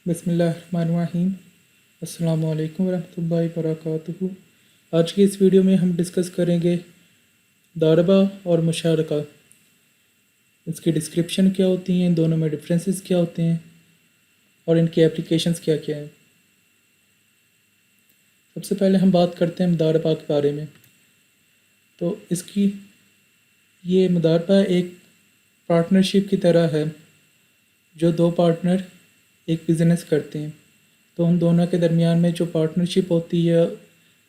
بسم اللہ الرحمن الرحیم۔ السلام علیکم ورحمۃ اللہ وبرکاتہ۔ آج کی اس ویڈیو میں ہم ڈسکس کریں گے ضاربہ اور مشارکہ، اس کی ڈسکرپشن کیا ہوتی ہیں، دونوں میں ڈفرینسز کیا ہوتے ہیں اور ان کی اپلیکیشنز کیا کیا ہیں۔ سب سے پہلے ہم بات کرتے ہیں مضاربہ کے بارے میں۔ تو اس کی یہ مضاربہ ایک پارٹنرشپ کی طرح ہے، جو دو پارٹنر ایک بزنس کرتے ہیں تو ان دونوں کے درمیان میں جو پارٹنرشپ ہوتی ہے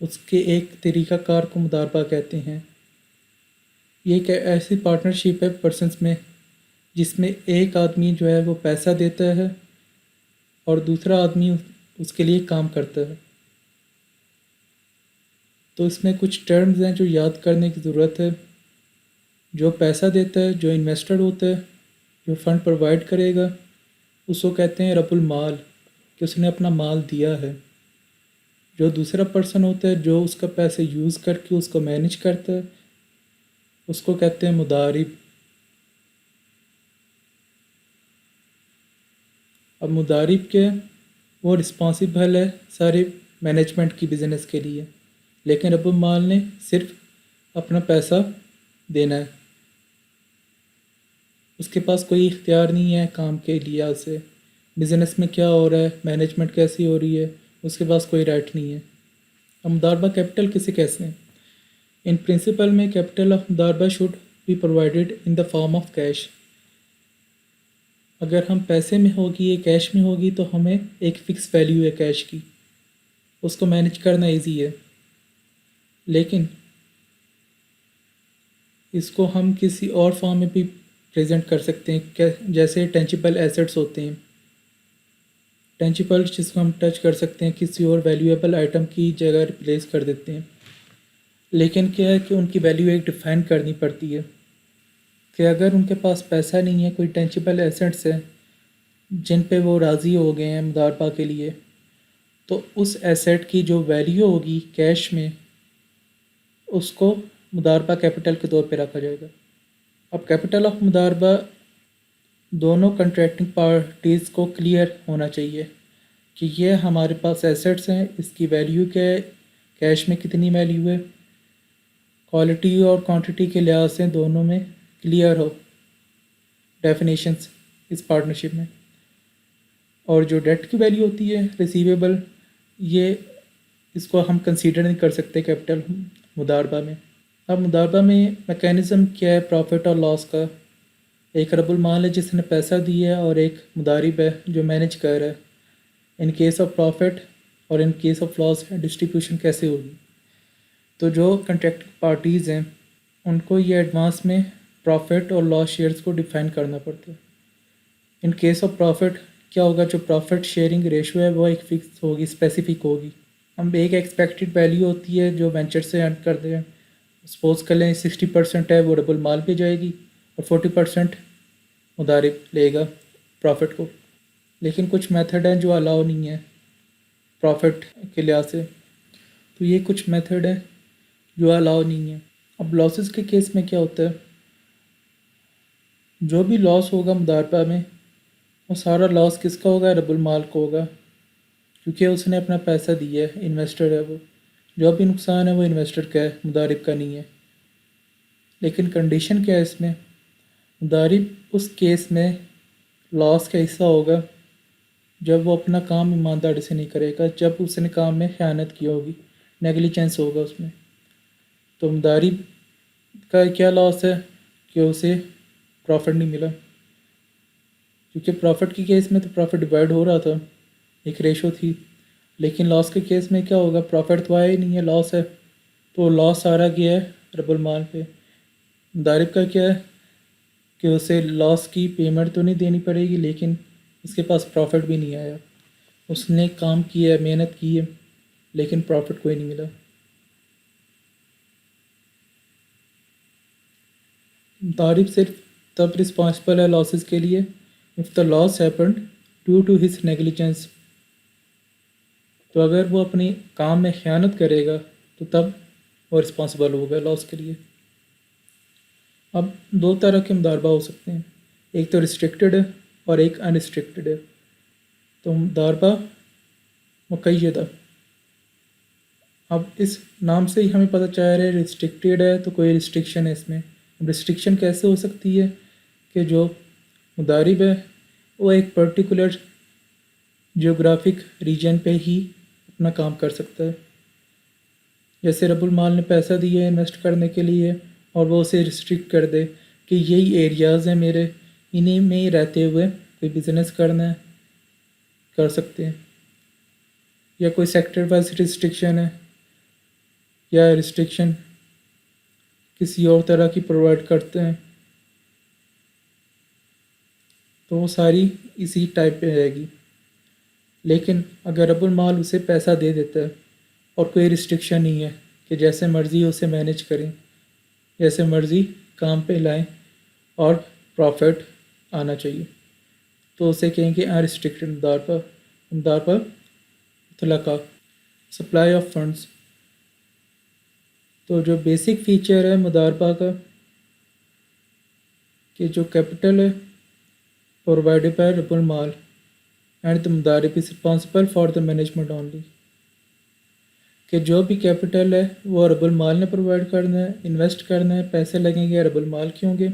اس کے ایک طریقہ کار کو مضاربہ کہتے ہیں۔ یہ ایک ایسی پارٹنرشپ ہے پرسنس میں جس میں ایک آدمی جو ہے وہ پیسہ دیتا ہے اور دوسرا آدمی اس کے لیے کام کرتا ہے۔ تو اس میں کچھ ٹرمز ہیں جو یاد کرنے کی ضرورت ہے۔ جو پیسہ دیتا ہے، جو انویسٹر ہوتا ہے، جو فنڈ پرووائڈ کرے گا، اس کو کہتے ہیں رب المال، کہ اس نے اپنا مال دیا ہے۔ جو دوسرا پرسن ہوتا ہے جو اس کا پیسے یوز کر کے اس کو مینیج کرتا ہے، اس کو کہتے ہیں مضارب۔ اب مضارب کے وہ رسپانسبل ہے سارے مینجمنٹ کی بزنس کے لیے، لیکن رب المال نے صرف اپنا پیسہ دینا ہے، اس کے پاس کوئی اختیار نہیں ہے کام کے لحاظ سے، بزنس میں کیا ہو رہا ہے، مینجمنٹ کیسی ہو رہی ہے، اس کے پاس کوئی رائٹ نہیں ہے۔ اب مضاربہ کیپٹل کسے کہتے ہیں؟ ان پرنسپل میں کیپٹل آف مضاربہ should be provided in the form of cash. اگر ہم پیسے میں ہوگی یا کیش میں ہوگی تو ہمیں ایک فکس ویلیو ہے کیش کی، اس کو مینیج کرنا ایزی ہے، لیکن اس کو ہم کسی اور فارم میں بھی پریزنٹ کر سکتے ہیں، جیسے ٹینجیبل ایسٹس ہوتے ہیں۔ ٹینجیبل جس کو ہم ٹچ کر سکتے ہیں، کسی اور ویلیویبل آئٹم کی جگہ ریپلیس کر دیتے ہیں، لیکن کیا ہے کہ ان کی ویلیو ایک ڈیفائن کرنی پڑتی ہے کہ اگر ان کے پاس پیسہ نہیں ہے، کوئی ٹینجیبل ایسٹس ہے جن پہ وہ راضی ہو گئے ہیں مضاربہ کے لیے، تو اس ایسٹ کی جو ویلیو ہوگی کیش میں، اس کو مضاربہ کیپٹل کے طور پہ رکھا جائے گا۔ اب کیپٹل آف مضاربہ دونوں کنٹریکٹنگ پارٹیز کو کلیئر ہونا چاہیے کہ یہ ہمارے پاس ایسٹس ہیں، اس کی ویلیو کیا ہے، کیش میں کتنی ویلیو ہے، کوالٹی اور کوانٹٹی کے لحاظ سے دونوں میں کلیئر ہو ڈیفینیشنس اس پارٹنرشپ میں۔ اور جو ڈیٹ کی ویلیو ہوتی ہے ریسیویبل، یہ اس کو ہم کنسیڈر نہیں کر سکتے کیپٹل مضاربہ میں۔ اب مضاربہ میں میکینزم کیا ہے پروفٹ اور لاس کا؟ ایک رب المال ہے جس نے پیسہ دیا ہے اور ایک مضارب ہے جو مینیج کر رہا ہے۔ ان کیس آف پروفٹ اور in case of loss distribution کیسے ہوگی؟ تو جو کنٹریکٹ پارٹیز ہیں ان کو یہ ایڈوانس میں پروفٹ اور لاس شیئرز کو ڈیفائن کرنا پڑتا ہے۔ ان کیس آف پروفٹ کیا ہوگا؟ جو پروفٹ شیئرنگ ریشو ہے وہ ایک فکس ہوگی، اسپیسیفک ہوگی۔ ہم ایک ایکسپیکٹڈ ویلیو ہوتی ہے جو وینچر سے ارن کرتے ہیں، سپوز کر لیں 60% ہے وہ رب المال پہ جائے گی اور 40% مضارب لے گا پروفٹ کو۔ لیکن کچھ میتھڈ ہیں جو الاؤ نہیں ہے پروفٹ کے لحاظ سے، تو یہ کچھ میتھڈ ہے جو الاؤ نہیں ہے۔ اب لاسز کے کیس میں کیا ہوتا ہے؟ جو بھی لاس ہوگا مضاربہ میں وہ سارا لاس کس کا ہوگا؟ رب المال کو ہوگا، کیونکہ اس نے اپنا پیسہ دیا ہے، انویسٹر ہے وہ۔ جو بھی نقصان ہے وہ انویسٹر کا ہے، مضارب کا نہیں ہے۔ لیکن کنڈیشن کیا ہے اس میں؟ مضارب اس کیس میں لاس کا حصہ ہوگا جب وہ اپنا کام ایمانداری سے نہیں کرے گا، جب اس نے کام میں خیانت کی ہوگی، نیگلیجنس ہوگا اس میں۔ تو مضارب کا کیا لاس ہے کہ اسے پروفٹ نہیں ملا، کیونکہ پروفٹ کی کیس میں تو پروفٹ ڈیوائڈ ہو رہا تھا، ایک ریشو تھی، لیکن لاس کے کیس میں کیا ہوگا؟ پروفٹ تو آیا ہی نہیں ہے، لاس ہے، تو لاس سارا گیا ہے رب المال پہ۔ مضارب کا کیا ہے کہ اسے لاس کی پیمنٹ تو نہیں دینی پڑے گی، لیکن اس کے پاس پروفٹ بھی نہیں آیا، اس نے کام کیا ہے، محنت کی ہے، لیکن پروفٹ کوئی نہیں ملا۔ مضارب صرف تب رسپانسبل ہے لاسز کے لیے if the loss happened due to his negligence۔ تو اگر وہ اپنی کام میں خیانت کرے گا تو تب وہ رسپانسبل ہوگا لاس کے لیے۔ اب دو طرح کے مضاربہ ہو سکتے ہیں، ایک تو ریسٹرکٹڈ ہے اور ایک انریسٹرکٹڈ ہے۔ تو مضاربہ مقیدہ، اب اس نام سے ہی ہمیں پتہ چل رہا ہے ریسٹرکٹیڈ ہے، تو کوئی ریسٹرکشن ہے اس میں۔ ریسٹرکشن کیسے ہو سکتی ہے کہ جو مضارب ہے وہ ایک پرٹیکولر جیوگرافک ریجن پہ ہی اپنا کام کر سکتا ہے۔ جیسے رب المال نے پیسہ دیا ہے انویسٹ کرنے کے لیے اور وہ اسے ریسٹرکٹ کر دے کہ یہی ایریاز ہیں میرے، انہیں میں ہی رہتے ہوئے کوئی بزنس کرنا ہے کر سکتے ہیں، یا کوئی سیکٹر وائز ریسٹرکشن ہے، یا ریسٹرکشن کسی اور طرح کی پرووائڈ کرتے ہیں، تو وہ ساری اسی ٹائپ پہ رہے گی۔ لیکن اگر رب المال اسے پیسہ دے دیتا ہے اور کوئی ریسٹرکشن نہیں ہے کہ جیسے مرضی اسے مینیج کریں، جیسے مرضی کام پہ لائیں اور پروفٹ آنا چاہیے، تو اسے کہیں گے ان ریسٹرکٹڈ مضاربہ مطلقہ، سپلائی آف فنڈز۔ تو جو بیسک فیچر ہے مضاربہ کا کہ جو کیپٹل ہے پرووائڈیڈ بائی رب المال اینڈ دا مضارب is responsible for the management only, کہ جو بھی کیپٹل ہے وہ رب المال نے پرووائڈ کرنا ہے، انویسٹ کرنا ہے، پیسے لگیں گے رب المال کے ہوں گے،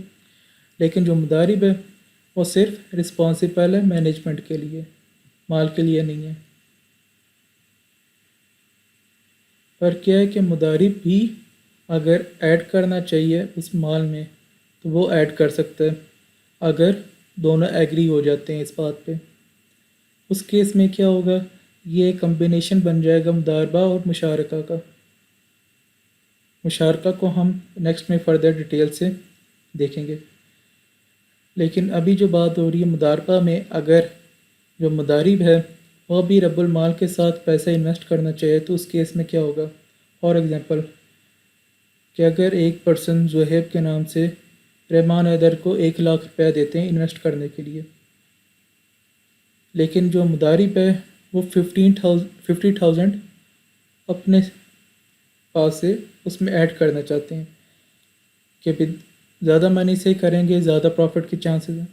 لیکن جو مضارب ہے وہ صرف رسپانسبل ہے مینجمنٹ کے لیے، مال کے لیے نہیں ہے۔ پر کیا ہے کہ مضارب بھی اگر ایڈ کرنا چاہیے اس مال میں تو وہ ایڈ کر سکتا ہے اگر دونوں ایگری ہو جاتے ہیں اس بات پہ۔ اس کیس میں کیا ہوگا، یہ کمبینیشن بن جائے گا مضاربہ اور مشارکہ کا۔ مشارکہ کو ہم نیکسٹ میں فردر ڈیٹیل سے دیکھیں گے، لیکن ابھی جو بات ہو رہی ہے مضاربہ میں، اگر جو مضارب ہے وہ بھی رب المال کے ساتھ پیسہ انویسٹ کرنا چاہے تو اس کیس میں کیا ہوگا۔ فار ایگزامپل کہ اگر ایک پرسن زہیب کے نام سے رحمان حیدر کو 1,00,000 روپیہ دیتے ہیں انویسٹ کرنے کے لیے، لیکن جو مضارب ہے وہ 50,000 اپنے پاس سے اس میں ایڈ کرنا چاہتے ہیں کہ زیادہ منی سے کریں گے زیادہ پروفٹ کے چانسز ہیں۔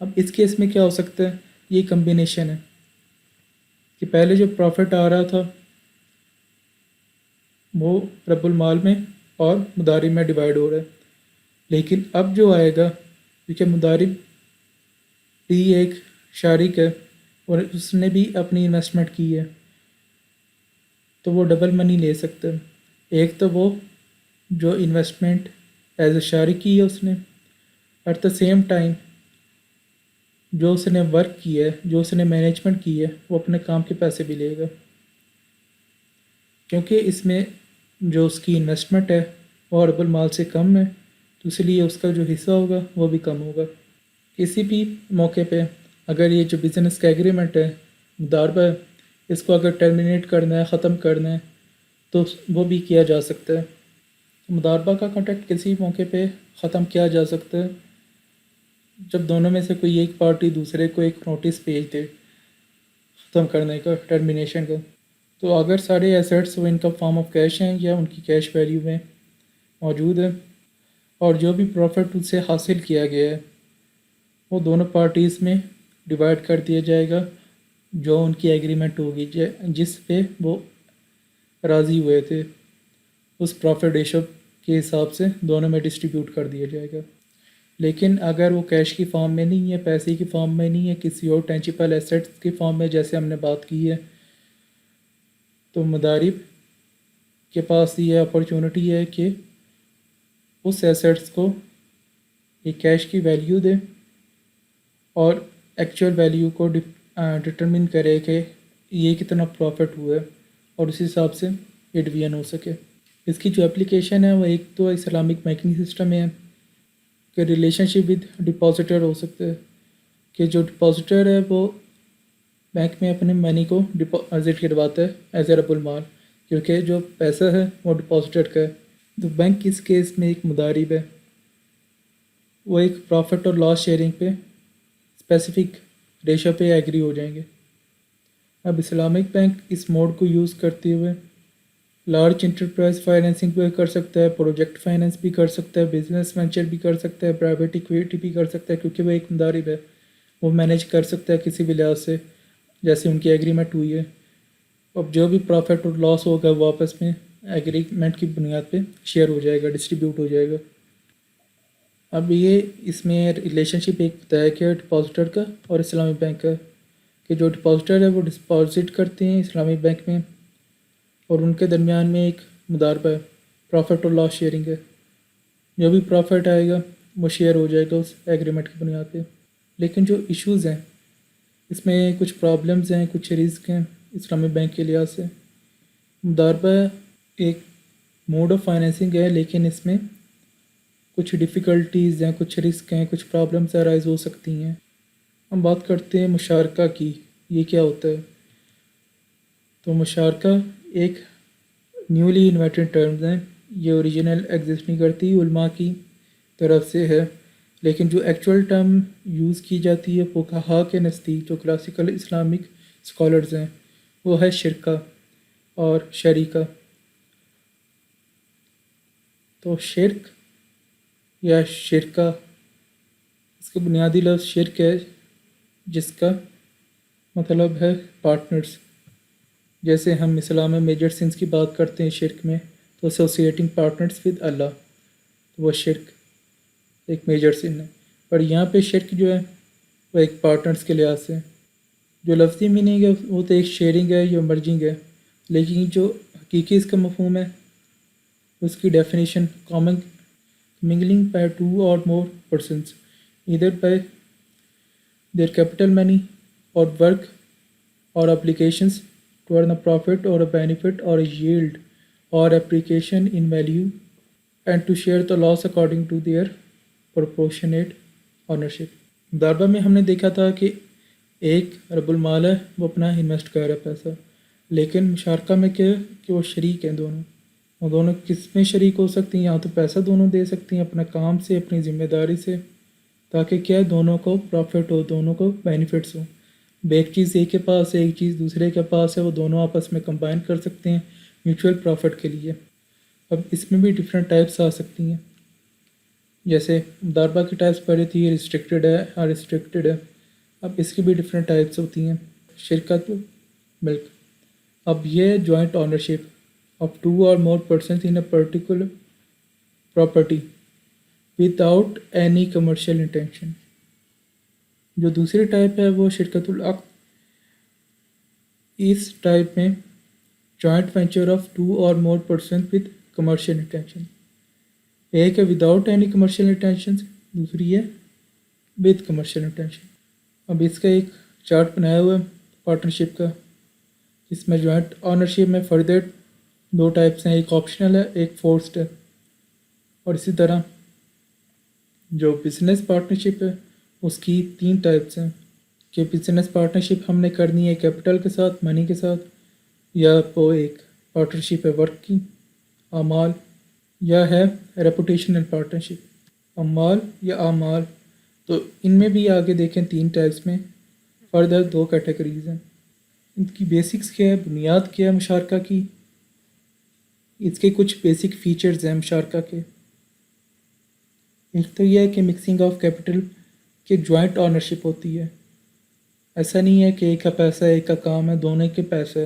اب اس کیس میں کیا ہو سکتا ہے، یہ کمبینیشن ہے کہ پہلے جو پروفٹ آ رہا تھا وہ رب المال میں اور مضارب میں ڈیوائڈ ہو رہا ہے، لیکن اب جو آئے گا کیونکہ مضارب بھی ایک شریک ہے اور اس نے بھی اپنی انویسٹمنٹ کی ہے تو وہ ڈبل منی لے سکتا ہے۔ ایک تو وہ جو انویسٹمنٹ ایز اے شریک کی ہے اس نے، ایٹ دا سیم ٹائم جو اس نے ورک کی ہے، جو اس نے مینجمنٹ کی ہے، وہ اپنے کام کے پیسے بھی لے گا، کیونکہ اس میں جو اس کی انویسٹمنٹ ہے وہ رب المال سے کم ہے، تو اس لیے اس کا جو حصہ ہوگا وہ بھی کم ہوگا۔ کسی بھی موقع پہ اگر یہ جو بزنس کا ایگریمنٹ ہے مضاربہ ہے، اس کو اگر ٹرمینیٹ کرنا ہے، ختم کرنا ہے تو وہ بھی کیا جا سکتا ہے۔ مضاربہ کا کانٹریکٹ کسی موقع پہ ختم کیا جا سکتا ہے جب دونوں میں سے کوئی ایک پارٹی دوسرے کو ایک نوٹس بھیج دے ختم کرنے کا، ٹرمینیشن کا۔ تو اگر سارے ایسیٹس وہ ان کا فارم آف کیش ہیں یا ان کی کیش ویلیو میں موجود ہے اور جو بھی پروفٹ ان سے حاصل کیا گیا ہے وہ دونوں پارٹیز میں ڈیوائڈ کر دیا جائے گا، جو ان کی ایگریمنٹ ہوگی جس پہ وہ راضی ہوئے تھے، اس پروفٹ ریشو کے حساب سے دونوں میں ڈسٹریبیوٹ کر دیا جائے گا۔ لیکن اگر وہ کیش کی فارم میں نہیں ہے، پیسے کی فارم میں نہیں ہے، کسی اور ٹینجیبل ایسیٹس کی فارم میں جیسے ہم نے بات کی ہے، تو مضارب کے پاس یہ اپرچونٹی ہے کہ اس ایسیٹس کو یہ کیش کی ویلیو دے اور ایکچوئل ویلیو کو ڈٹرمن کرے کہ یہ کتنا پروفٹ ہوا ہے اور اس حساب سے یہ ڈویژن ہو سکے۔ اس کی جو اپلیکیشن ہے وہ ایک تو اسلامک بینکنگ سسٹم میں ہے کہ ریلیشن شپ ود ڈپازیٹر ہو سکتا ہے، کہ جو ڈپازیٹر ہے وہ بینک میں اپنے منی کو ڈپازٹ کرواتا ہے ایز اے رب المال، کیونکہ جو پیسہ ہے وہ ڈپازیٹر کا ہے۔ تو بینک اس کیس میں ایک مضارب ہے، وہ ایک پروفٹ اور لاس شیئرنگ پہ اسپیسیفک ریشو پہ ایگری ہو جائیں گے۔ اب اسلامک بینک اس موڈ کو یوز کرتے ہوئے لارج انٹرپرائز فائنینسنگ بھی کر سکتا ہے، پروجیکٹ فائنینس بھی کر سکتا ہے، بزنس وینچر بھی کر سکتا ہے، پرائیویٹ ایکویٹی بھی کر سکتا ہے، کیونکہ وہ ایک مضارب ہے، وہ مینیج کر سکتا ہے کسی بھی لحاظ سے جیسے ان کی ایگریمنٹ ہوئی ہے. اب جو بھی پروفٹ اور لاس ہوگا وہ آپس میں ایگریمنٹ کی بنیاد پہ شیئر ہو جائے گا، ڈسٹریبیوٹ ہو جائے گا. اب یہ اس میں ریلیشن شپ ایک بتایا کہ ڈپازیٹر کا اور اسلامی بینک کا، کہ جو ڈپازیٹر ہے وہ ڈپازٹ کرتے ہیں اسلامی بینک میں، اور ان کے درمیان میں ایک مضاربہ ہے، پروفٹ اور لاس شیئرنگ ہے. جو بھی پروفٹ آئے گا وہ شیئر ہو جائے گا اس ایگریمنٹ کی بنیاد پہ. لیکن جو ایشوز ہیں اس میں کچھ پرابلمز ہیں، کچھ رسک ہیں اسلامی بینک کے لحاظ سے. مضاربہ ایک موڈ آف فائنینسنگ ہے، لیکن اس میں کچھ ڈیفیکلٹیز ہیں، کچھ رسک ہیں، کچھ پرابلمز ارائز ہو سکتی ہیں. ہم بات کرتے ہیں مشارکہ کی. یہ کیا ہوتا ہے؟ تو مشارکہ ایک نیولی انوینٹڈ ٹرمز ہیں. یہ اوریجنل ایگزسٹ نہیں کرتی، علماء کی طرف سے ہے، لیکن جو ایکچوئل ٹرم یوز کی جاتی ہے فقہاء کے نزدیک، جو کلاسیکل اسلامک اسکالرز ہیں، وہ ہے شرکہ اور شریکہ. تو شرک یا شرکہ، اس کا بنیادی لفظ شرک ہے، جس کا مطلب ہے پارٹنرز. جیسے ہم اسلام میں میجر سنس کی بات کرتے ہیں شرک میں، تو ایسوسیٹنگ پارٹنرز ود اللہ، تو وہ شرک ایک میجر سن ہے. پر یہاں پہ شرک جو ہے وہ ایک پارٹنرز کے لحاظ سے، جو لفظی میننگ ہے وہ تو ایک شیئرنگ ہے یا مرجنگ ہے، لیکن جو حقیقی اس کا مفہوم ہے اس کی definition common mingling by two or more persons, either by their capital money or work or obligations toward a profit or a benefit or a yield or appreciation in value, and to share the loss according to their proportionate ownership. مضاربہ میں ہم نے دیکھا تھا کہ ایک رب المال ہے، وہ اپنا انویسٹ کر رہا ہے پیسہ، لیکن مشارکہ میں کیا ہے کہ وہ شریک ہیں دونوں. وہ دونوں کس میں شریک ہو سکتی ہیں؟ یا تو پیسہ دونوں دے سکتی ہیں اپنا کام سے، اپنی ذمہ داری سے، تاکہ کیا دونوں کو پروفٹ ہو، دونوں کو بینیفٹس ہوں. ایک چیز ایک کے پاس ہے، ایک چیز دوسرے کے پاس ہے، وہ دونوں آپس میں کمبائن کر سکتے ہیں میوچول پروفٹ کے لیے. اب اس میں بھی ڈفرینٹ ٹائپس آ سکتی ہیں، جیسے مضاربہ کی ٹائپس پڑھی تھی، ریسٹرکٹیڈ ہے اور ریسٹرکٹیڈ ہے. اب اس کی بھی ڈفرینٹ ٹائپس ہوتی ہیں. شرکت ملک، اب یہ joint ownership of two or more persons in a particular property without any commercial intention. جو دوسری ٹائپ ہے وہ شرکت العقد. اس ٹائپ میں جوائنٹ وینچر آف ٹو اور more person with commercial intention. ایک ہے وداؤٹ اینی کمرشل انٹینشن، دوسری ہے with commercial intention. اب اس کا ایک چارٹ بنایا ہوا ہے پارٹنرشپ کا، اس میں جوائنٹ آنرشپ میں فردر دو ٹائپس ہیں، ایک آپشنل ہے، ایک فورسڈ ہے. اور اسی طرح جو بزنس پارٹنرشپ ہے اس کی تین ٹائپس ہیں، کہ بزنس پارٹنرشپ ہم نے کرنی ہے کیپٹل کے ساتھ، منی کے ساتھ، یا وہ ایک پارٹنرشپ ہے ورک کی، اعمال، یا ہے ریپوٹیشنل پارٹنرشپ، اعمال یا اعمال. تو ان میں بھی آگے دیکھیں تین ٹائپس میں فردر دو کیٹیگریز ہیں. ان کی بیسکس کیا ہے، بنیاد کیا ہے مشارکہ کی، اس کے کچھ بیسک فیچرز ہیں مشارکہ کے. ایک تو یہ ہے کہ مکسنگ آف کیپٹل کی جوائنٹ آنرشپ ہوتی ہے. ایسا نہیں ہے کہ ایک کا پیسہ ایک کا کام ہے، دونوں کے پیسے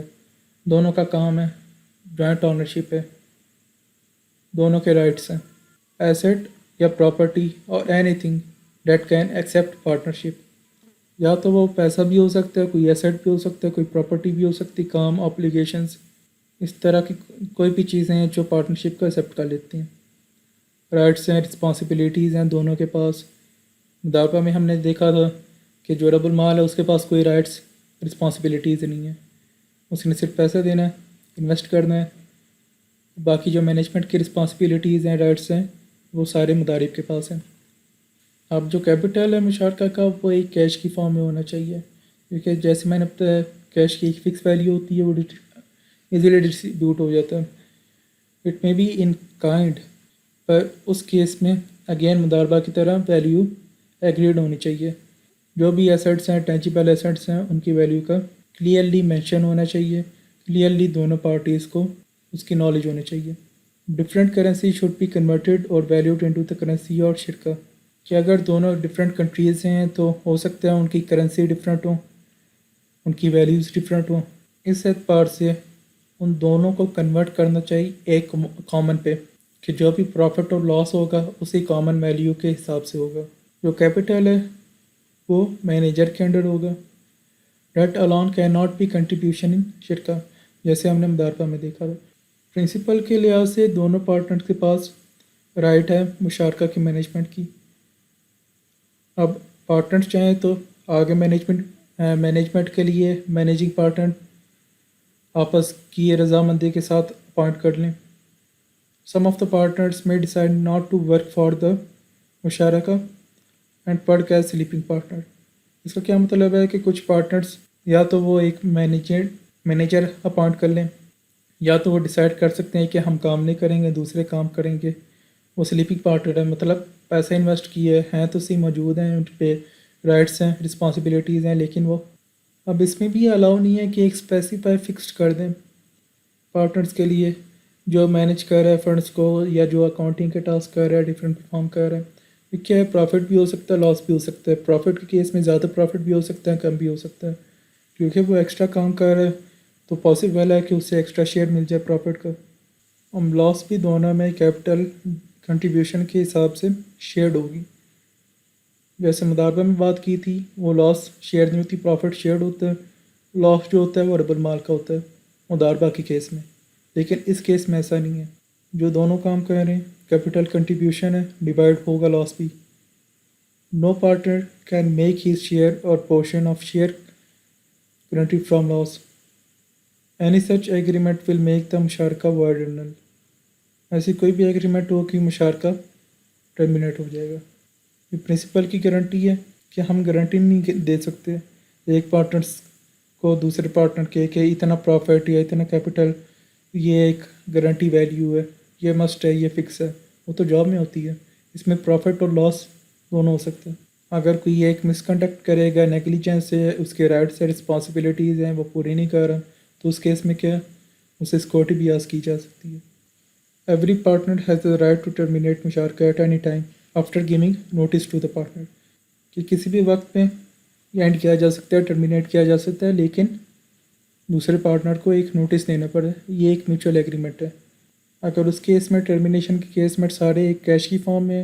دونوں کا کام ہے، جوائنٹ آنرشپ ہے، دونوں کے رائٹس ہیں. ایسٹ یا پراپرٹی اور any thing that can accept partnership, یا تو وہ پیسہ بھی ہو سکتا ہے، کوئی ایسٹ بھی ہو سکتا ہے، کوئی پراپرٹی بھی ہو سکتی، کام، آبلیگیشنز، اس طرح کی کوئی بھی چیزیں ہیں جو پارٹنرشپ کو ایکسیپٹ کر لیتی ہیں. رائٹس ہیں، رسپانسبلٹیز ہیں دونوں کے پاس. مضاربہ میں ہم نے دیکھا تھا کہ جو رب المال ہے اس کے پاس کوئی رائٹس، رسپانسبلٹیز نہیں ہیں، اس نے صرف پیسہ دینا ہے، انویسٹ کرنا ہے. باقی جو مینجمنٹ کی رسپانسبلٹیز ہیں، رائٹس ہیں، وہ سارے مضارب کے پاس ہیں. اب جو کیپٹل ہے مشارکہ کا وہ ایک کیش کی فارم میں ہونا چاہیے، کیونکہ جیسے میں نے بتایا کیش کی ایک فکس ویلیو ہوتی ہے، وہ ایزیلی ڈسٹریبیوٹ ہو جاتا ہے. اٹ میں بی ان کائنڈ، پر اس کیس میں اگین مضاربہ کی طرح ویلیو ایگریڈ ہونی چاہیے. جو بھی ایسٹس ہیں، ٹینجیبل ایسٹس ہیں، ان کی ویلیو کا کلیئرلی مینشن ہونا چاہیے، کلیئرلی دونوں پارٹیز کو اس کی نالج ہونی چاہیے. Different currency should be converted اور ویلیوڈ انٹو دا کرنسی اور شرکہ، کہ اگر دونوں ڈفرینٹ کنٹریز ہیں تو ہو سکتا ہے ان کی کرنسی ڈفرینٹ ہوں، ان کی ویلیوز ڈفرینٹ ہوں، اس اعتبار سے ان دونوں کو کنورٹ کرنا چاہیے ایک کامن پہ، کہ جو بھی پروفٹ اور لاس ہوگا اسی کامن ویلیو کے حساب سے ہوگا۔ جو کیپٹل ہے وہ مینیجر کے انڈر ہوگا۔ Debt alone can not be contribution in شرکہ، جیسے ہم نے مداربہ میں دیکھا تھا۔ پرنسپل کے لحاظ سے دونوں پارٹنر کے پاس رائٹ ہے مشارکہ کی مینجمنٹ کی۔ اب پارٹنر چاہیں تو آگے مینجمنٹ کے لیے مینیجنگ پارٹنر آپس کی رضامندی کے ساتھ اپوائنٹ کر لیں۔ Some of the partners may decide not to work for the مشارکہ and work as sleeping partner۔ اس کا کیا مطلب ہے کہ کچھ پارٹنرز یا تو وہ ایک مینیجر اپوائنٹ کر لیں، یا تو وہ ڈیسائیڈ کر سکتے ہیں کہ ہم کام نہیں کریں گے، دوسرے کام کریں گے۔ وہ سلیپنگ پارٹنر ہے، مطلب پیسہ انویسٹ کیے ہیں تو صحیح موجود ہیں، ان پہ رائٹس ہیں، رسپانسبلٹیز ہیں، لیکن وہ اب اس میں بھی الاؤ نہیں ہے کہ ایک اسپیسیفائی فکسڈ کر دیں پارٹنرز کے لیے، جو مینیج کر رہا ہے فنڈس کو یا جو اکاؤنٹنگ کے ٹاسک کر رہا ہے، ڈفرینٹ پرفارم کر رہا ہے۔ یہ کیا ہے، پروفٹ بھی ہو سکتا ہے، لاس بھی ہو سکتا ہے۔ پروفٹ کے کیس میں زیادہ پروفٹ بھی ہو سکتا ہے، کم بھی ہو سکتا ہے، کیونکہ وہ ایکسٹرا کام کر رہا ہے تو پاسبل ہے کہ اسے ایکسٹرا شیئر مل جائے پروفٹ کا۔ لاس بھی دونوں میں کیپٹل کنٹریبیوشن کے حساب سے شیئرڈ ہوگی۔ جیسے مداربہ میں بات کی تھی، وہ لاس شیئر نہیں ہوتی، پروفٹ شیئرڈ ہوتا ہے۔ لاس جو ہوتا ہے وہ رب المال کا ہوتا ہے مداربہ کے کیس میں، لیکن اس کیس میں ایسا نہیں ہے۔ جو دونوں کام کر رہے ہیں، کیپٹل کنٹریبیوشن ہے، ڈیوائڈ ہوگا لاس بھی۔ No partner can make his share or portion of share guaranteed from loss. Any such agreement will make the مشارکہ وائڈ اینڈ نل۔ ایسی کوئی بھی ایگریمنٹ ہو کہ مشارکہ ٹرمینیٹ ہو جائے گا۔ یہ پرنسپل کی گارنٹی ہے کہ ہم گارنٹی نہیں دے سکتے ایک پارٹنرس کو دوسرے پارٹنر کے کہ اتنا پروفٹ یا اتنا کیپٹل، یہ ایک گارنٹی ویلیو ہے، یہ مسٹ ہے، یہ فکس ہے۔ وہ تو جاب میں ہوتی ہے، اس میں پروفٹ اور لاس دونوں ہو سکتے ہیں۔ اگر کوئی ایک مس کنڈکٹ کرے گا، نیگلیجنس ہے، اس کے رائٹس ہے، رسپانسبلٹیز ہیں، وہ پوری نہیں کر رہا، تو اس کیس میں کیا، اسے سیکورٹی بھی آس کی جا سکتی ہے۔ Every partner has the right to terminate مشارکہ at any time after giving notice to the partner, کہ کسی بھی وقت میں اینڈ کیا جا سکتا ہے، ٹرمینیٹ کیا جا سکتا ہے، لیکن دوسرے پارٹنر کو ایک نوٹس دینا پڑے۔ یہ ایک میوچل ایگریمنٹ ہے۔ اگر اس کیس میں ٹرمینیشن کے کیس میں سارے ایک کیش کی فارم میں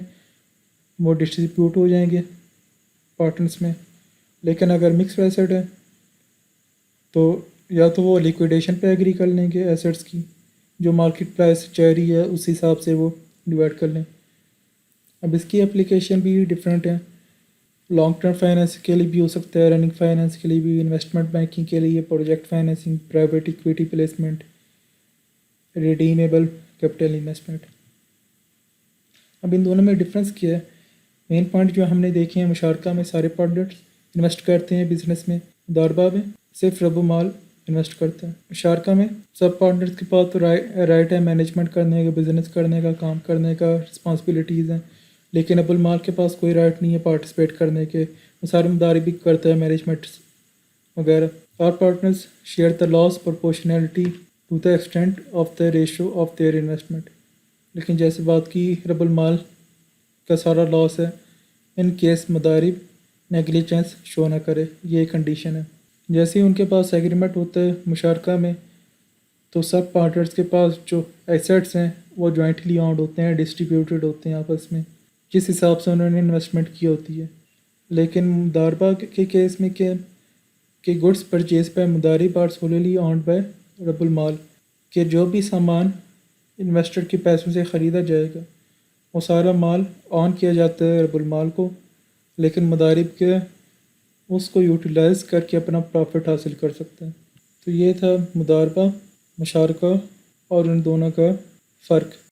وہ ڈسٹریبیوٹ ہو جائیں گے پارٹنرس میں، لیکن اگر مکس ایسٹ ہے تو یا تو وہ لیکویڈیشن پہ ایگری کر لیں گے ایسٹس کی، جو مارکیٹ پرائس چل رہی ہے اس حساب سے وہ ڈیوائڈ کر لیں۔ اب اس کی اپلیکیشن بھی ڈفرینٹ ہیں، لانگ ٹرم فائنینس کے لیے بھی ہو سکتا ہے، رننگ فائنینس کے لیے بھی، انویسٹمنٹ بینکنگ کے لیے، project financing, private equity placement, redeemable capital investment. اب ان دونوں میں ڈفرینس کیا ہے؟ مین پوائنٹ جو ہم نے دیکھے ہیں، مشارکہ میں سارے پارٹنرز انویسٹ کرتے ہیں بزنس میں، مداربہ میں صرف رب و مال انویسٹ کرتے ہیں۔ مشارکہ میں سب پارٹنرز کے پاس تو رائٹ ہے مینجمنٹ کرنے کا، بزنس کرنے کا، کام کرنے کا، رسپانسبلٹیز ہیں، لیکن رب المال کے پاس کوئی رائٹ نہیں ہے پارٹیسپیٹ کرنے کے، وہ سارے مداربی کرتا ہے، مینجمنٹ وغیرہ۔ All partners share the loss proportionality to the extent of the ratio of their investment. لیکن جیسے بات کی، رب المال کا سارا لاس ہے ان کیس مدارب نیگلیجنس شو نہ کرے، یہ کنڈیشن ہے۔ جیسے ہی ان کے پاس ایگریمنٹ ہوتا ہے مشارکہ میں، تو سب پارٹنرز کے پاس جو ایسیٹس ہیں وہ جوائنٹلی اونڈ ہوتے ہیں، ڈسٹریبیوٹیڈ ہوتے ہیں آپس میں، جس حساب سے انہوں نے انویسٹمنٹ کی ہوتی ہے۔ لیکن مداربہ کے کیس میں کیا کہ گڈس پرچیز پہ مدارب آر سوللی اونڈ بائی رب المال، کہ جو بھی سامان انویسٹر کے پیسوں سے خریدا جائے گا وہ سارا مال آن کیا جاتا ہے رب المال کو، لیکن مدارب کے اس کو یوٹیلائز کر کے اپنا پروفٹ حاصل کر سکتے ہیں۔ تو یہ تھا مداربہ، مشارکہ اور ان دونوں کا فرق۔